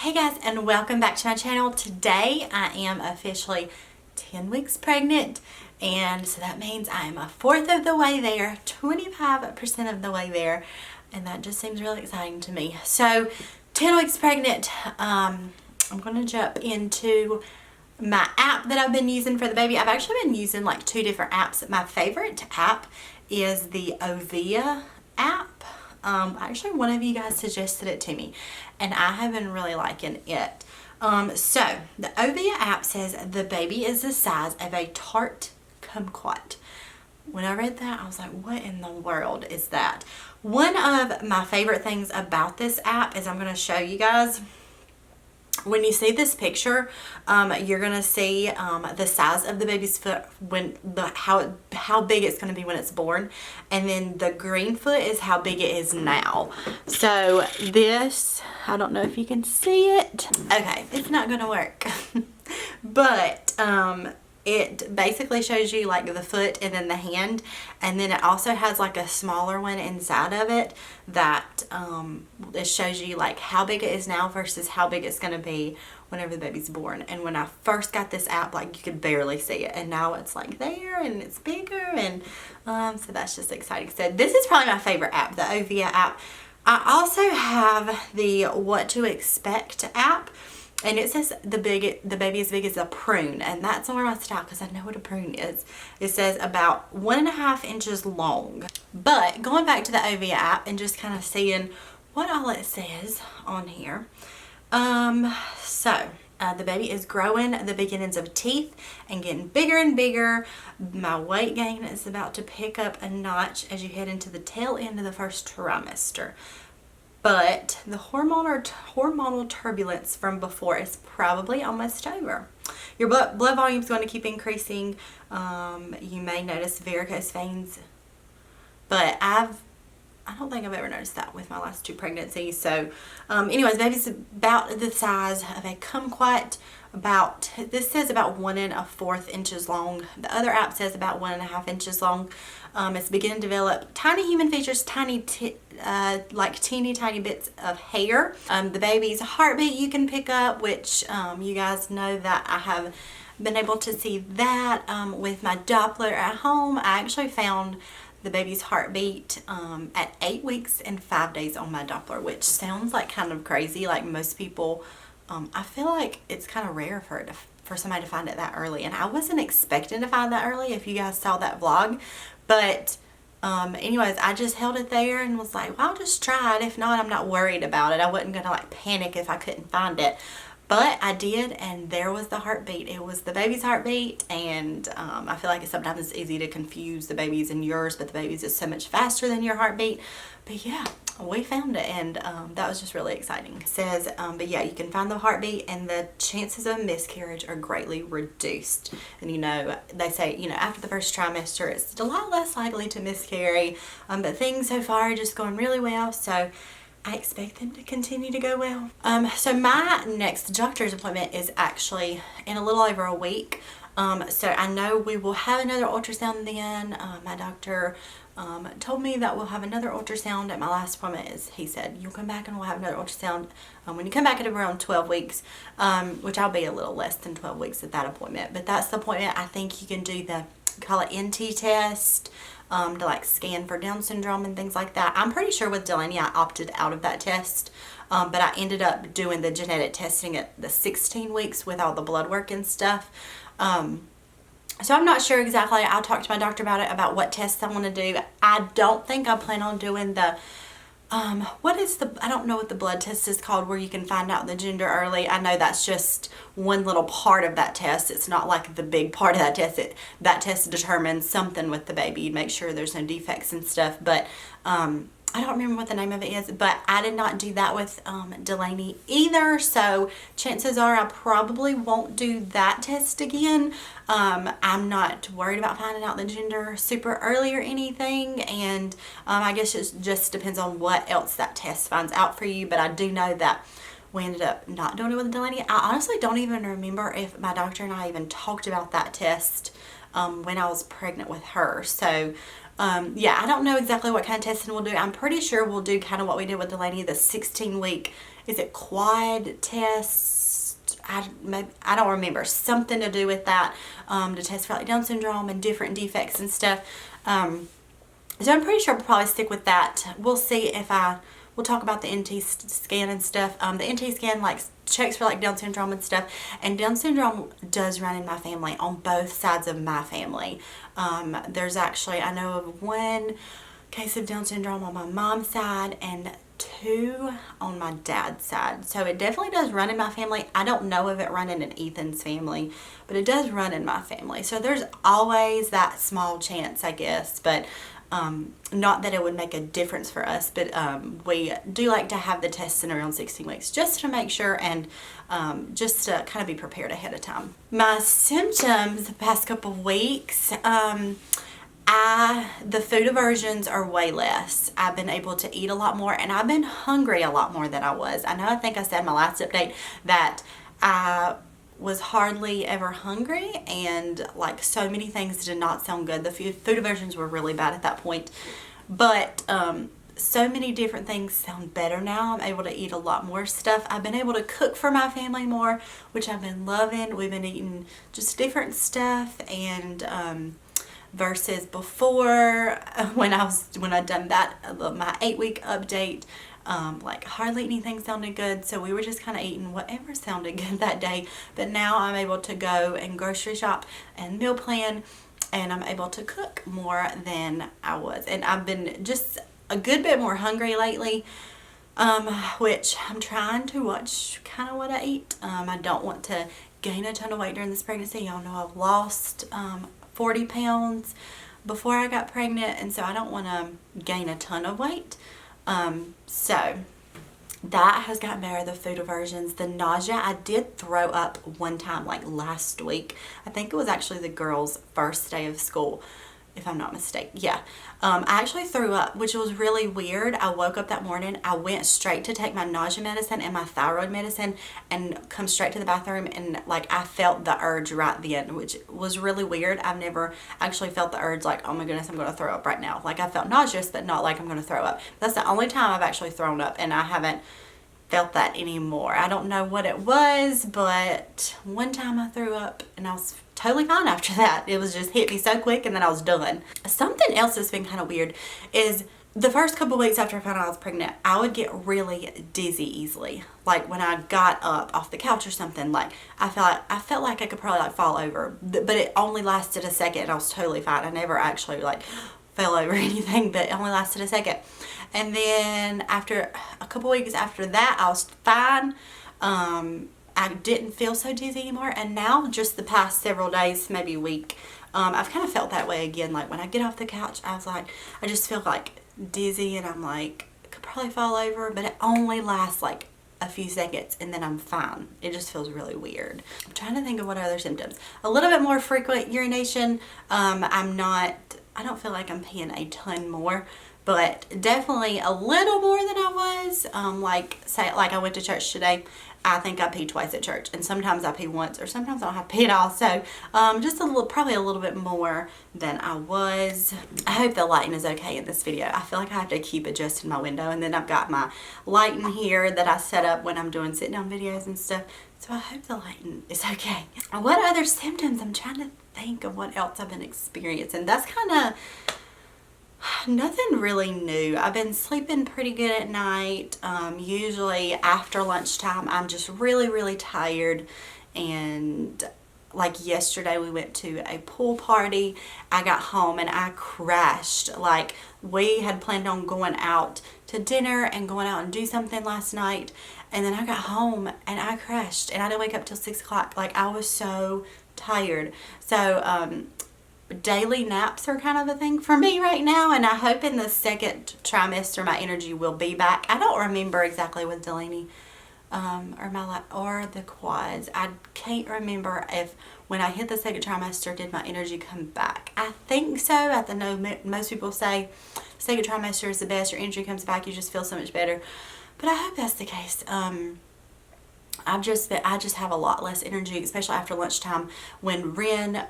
Hey guys, and welcome back to my channel. Today I am officially 10 weeks pregnant, and so that means I am a fourth of the way there, 25% of the way there, and that just seems really exciting to me. So 10 weeks pregnant, I'm going to jump into my app that I've been using for the baby. I've actually been using like 2 different apps. My favorite app is the Nausea app. Actually, one of you guys suggested it to me, and I have been really liking it. So the Nausea app says the baby is the size of a tart kumquat. When I read that, I was like, what in the world is that? One of my favorite things about this app is I'm going to show you guys. When you see this picture, you're gonna see the size of the baby's foot when how big it's gonna be when it's born, and then the green foot is how big it is now. So this, I don't know if you can see it. Okay, it's not gonna work, but it basically shows you like the foot and then the hand, and then it also has like a smaller one inside of it that it shows you like how big it is now versus how big it's going to be whenever the baby's born. And when I first got this app, like you could barely see it, and now it's like there and it's bigger, and so that's just exciting. So this is probably my favorite app, the Nausea app. I also have the What to Expect app. And it says the baby as big as a prune, and that's more my style because I know what a prune is. It says about 1.5 inches long. But going back to the Nausea app and just kind of seeing what all it says on here. The baby is growing the beginnings of teeth and getting bigger and bigger. My weight gain is about to pick up a notch as you head into the tail end of the first trimester. But the hormonal turbulence from before is probably almost over. Your blood volume is going to keep increasing. You may notice varicose veins, but I don't think I've ever noticed that with my last 2 pregnancies. So anyways, baby's about the size of a kumquat. This says about 1 1/4 inches long. The other app says about 1.5 inches long. It's beginning to develop tiny human features, like teeny tiny bits of hair. The baby's heartbeat you can pick up, which you guys know that I have been able to see that with my Doppler at home. I actually found the baby's heartbeat at 8 weeks and 5 days on my Doppler, which sounds like kind of crazy. Like most people, I feel like it's kind of rare for somebody to find it that early, and I wasn't expecting to find that early if you guys saw that vlog. But anyways, I just held it there and was like, well, I'll just try it. If not, I'm not worried about it. I wasn't gonna like panic if I couldn't find it. But I did, and there was the heartbeat. It was the baby's heartbeat, and I feel like sometimes it's easy to confuse the baby's and yours, but the baby's is so much faster than your heartbeat. But yeah, we found it, and that was just really exciting. It says, but yeah, you can find the heartbeat, and the chances of miscarriage are greatly reduced. And you know, they say, you know, after the first trimester, it's a lot less likely to miscarry, but things so far are just going really well. So I expect them to continue to go well. So my next doctor's appointment is actually in a little over a week. So I know we will have another ultrasound then. My doctor told me that we'll have another ultrasound at my last appointment. He said, you'll come back and we'll have another ultrasound when you come back at around 12 weeks, which I'll be a little less than 12 weeks at that appointment. But that's the appointment. I think you can do the, call it NT test, to like scan for Down syndrome and things like that. I'm pretty sure with Delaney I opted out of that test, but I ended up doing the genetic testing at the 16 weeks with all the blood work and stuff. So I'm not sure exactly. I'll talk to my doctor about it, about what tests I want to do. I don't think I plan on doing the I don't know what the blood test is called where you can find out the gender early. I know that's just one little part of that test. It's not like the big part of that test. That test determines something with the baby, make sure there's no defects and stuff. But I don't remember what the name of it is, but I did not do that with Delaney either, so chances are I probably won't do that test again. I'm not worried about finding out the gender super early or anything, and I guess it just depends on what else that test finds out for you. But I do know that we ended up not doing it with Delaney. I honestly don't even remember if my doctor and I even talked about that test when I was pregnant with her. So Yeah, I don't know exactly what kind of testing we'll do. I'm pretty sure we'll do kind of what we did with Delaney, the 16-week, is it quad test? I don't remember. Something to do with that, to test for like Down syndrome and different defects and stuff. So I'm pretty sure we'll probably stick with that. We'll see if we'll talk about the NT scan and stuff. The NT scan like checks for like Down syndrome and stuff, and Down syndrome does run in my family on both sides of my family. There's actually, I know of one case of Down syndrome on my mom's side and 2 on my dad's side. So it definitely does run in my family. I don't know of it running in Ethan's family, but it does run in my family. So there's always that small chance, I guess, but not that it would make a difference for us, but we do like to have the tests in around 16 weeks just to make sure, and just to kind of be prepared ahead of time. My symptoms the past couple of weeks, the food aversions are way less. I've been able to eat a lot more, and I've been hungry a lot more than I was. I think I said in my last update that I was hardly ever hungry, and like so many things did not sound good. The food aversions were really bad at that point, but so many different things sound better now. I'm able to eat a lot more stuff. I've been able to cook for my family more, which I've been loving. We've been eating just different stuff, and versus before, when I'd done that, my 8-week update, like hardly anything sounded good, so we were just kind of eating whatever sounded good that day. But now I'm able to go and grocery shop and meal plan, and I'm able to cook more than I was, and I've been just a good bit more hungry lately, which I'm trying to watch kind of what I eat. I don't want to gain a ton of weight during this pregnancy. Y'all know I've lost 40 pounds before I got pregnant, and so I don't want to gain a ton of weight. So that has gotten better. The food aversions, the nausea. I did throw up one time, like last week. I think it was actually the girls' first day of school, if I'm not mistaken. Yeah. I actually threw up, which was really weird. I woke up that morning, I went straight to take my nausea medicine and my thyroid medicine and come straight to the bathroom, and like I felt the urge right then, which was really weird. I've never actually felt the urge like, oh my goodness, I'm going to throw up right now. Like I felt nauseous, but not like I'm going to throw up. That's the only time I've actually thrown up, and I haven't felt that anymore. I don't know what it was, but one time I threw up and I was totally fine after that. It was just hit me so quick, and then I was done. Something else that's been kind of weird is the first couple weeks after I found out I was pregnant, I would get really dizzy easily. Like when I got up off the couch or something, like I felt like I could probably like fall over, but it only lasted a second, and I was totally fine. I never actually like fell over or anything, but it only lasted a second. And then after a couple weeks after that, I was fine. I didn't feel so dizzy anymore, and now just the past several days, maybe a week, I've kind of felt that way again. Like when I get off the couch, I just feel like dizzy, and I'm like, I could probably fall over, but it only lasts like a few seconds, and then I'm fine. It just feels really weird. I'm trying to think of what other symptoms. A little bit more frequent urination. I don't feel like I'm peeing a ton more, but definitely a little more than I was. Like I went to church today. I think I pee twice at church, and sometimes I pee once, or sometimes I don't have to pee at all. So just probably a little bit more than I was. I hope the lighting is okay in this video. I feel like I have to keep adjusting my window, and then I've got my lighting here that I set up when I'm doing sit down videos and stuff. So I hope the lighting is okay. What other symptoms? I'm trying to think of what else I've been experiencing. That's kind of nothing really new. I've been sleeping pretty good at night. Usually after lunchtime, I'm just really, really tired. And like yesterday, we went to a pool party. I got home and I crashed. Like we had planned on going out to dinner and going out and do something last night. And then I got home and I crashed, and I didn't wake up till 6 o'clock. Like I was so tired. So, daily naps are kind of a thing for me right now, and I hope in the second trimester my energy will be back. I don't remember exactly with Delaney or the quads. I can't remember if when I hit the second trimester did my energy come back. I think so. I know most people say second trimester is the best. Your energy comes back. You just feel so much better. But I hope that's the case. I just have a lot less energy, especially after lunchtime. When Ren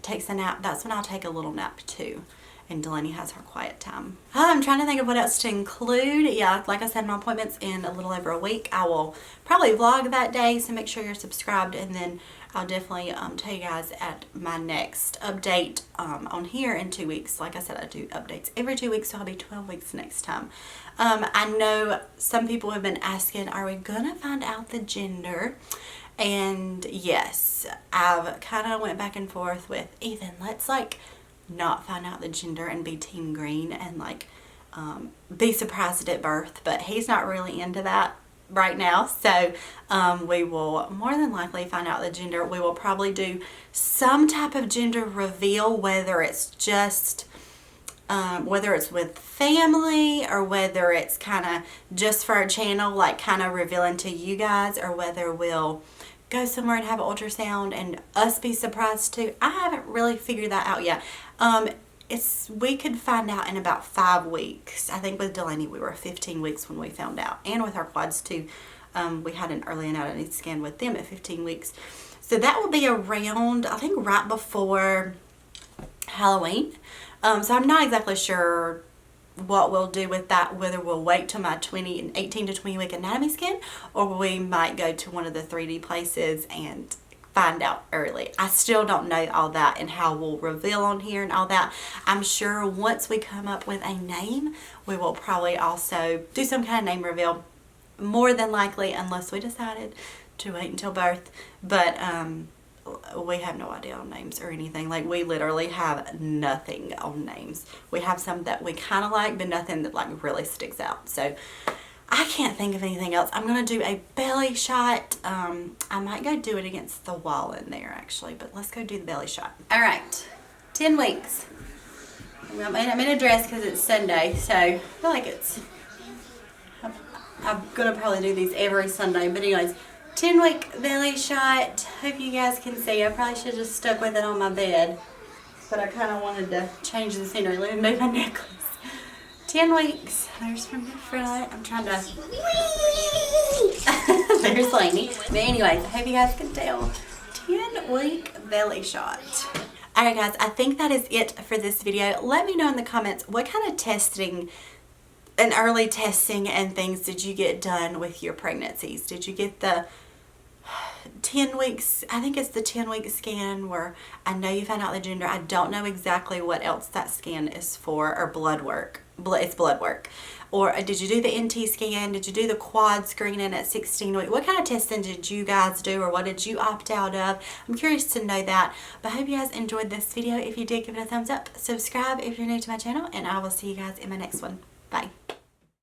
takes a nap, that's when I'll take a little nap too. and Delaney has her quiet time. I'm trying to think of what else to include. Yeah, like I said, my appointment's in a little over a week. I will probably vlog that day, so make sure you're subscribed, and then I'll definitely tell you guys at my next update on here in 2 weeks. Like I said, I do updates every 2 weeks, so I'll be 12 weeks next time. I know some people have been asking, are we gonna find out the gender? And yes, I've kind of went back and forth with Ethan. Let's like not find out the gender and be team green and like be surprised at birth, but he's not really into that right now, so we will more than likely find out the gender. We will probably do some type of gender reveal, whether it's just whether it's with family or whether it's kind of just for our channel, like kind of revealing to you guys, or whether we'll go somewhere and have an ultrasound and us be surprised too. I haven't really figured that out yet. We could find out in about 5 weeks. I think with Delaney we were 15 weeks when we found out, and with our quads too. We had an early anatomy scan with them at 15 weeks. So that will be around, I think, right before Halloween. So I'm not exactly sure what we'll do with that, whether we'll wait till my 18 to 20 week anatomy scan, or we might go to one of the 3D places and find out early. I still don't know all that and how we'll reveal on here and all that. I'm sure once we come up with a name, we will probably also do some kind of name reveal, more than likely, unless we decided to wait until birth. But we have no idea on names or anything. Like, we literally have nothing on names. We have some that we kind of like, but nothing that like really sticks out. So I can't think of anything else. I'm going to do a belly shot. I might go do it against the wall in there actually, but let's go do the belly shot. All right, 10 weeks. I'm in a dress because it's Sunday, so I feel like I'm going to probably do these every Sunday, but anyways, 10-week belly shot. Hope you guys can see. I probably should have just stuck with it on my bed, but I kind of wanted to change the scenery. Let me move my necklace. 10 weeks. There's from the front. I'm trying to... There's Lainey. But anyways, I hope you guys can tell. 10-week belly shot. Alright guys, I think that is it for this video. Let me know in the comments what kind of testing and early testing and things did you get done with your pregnancies? Did you get the 10 weeks, I think it's the 10-week scan where I know you found out the gender. I don't know exactly what else that scan is for, or blood work. It's blood work. Or did you do the NT scan? Did you do the quad screening at 16 weeks? What kind of testing did you guys do, or what did you opt out of? I'm curious to know that. But I hope you guys enjoyed this video. If you did, give it a thumbs up. Subscribe if you're new to my channel, and I will see you guys in my next one. Bye.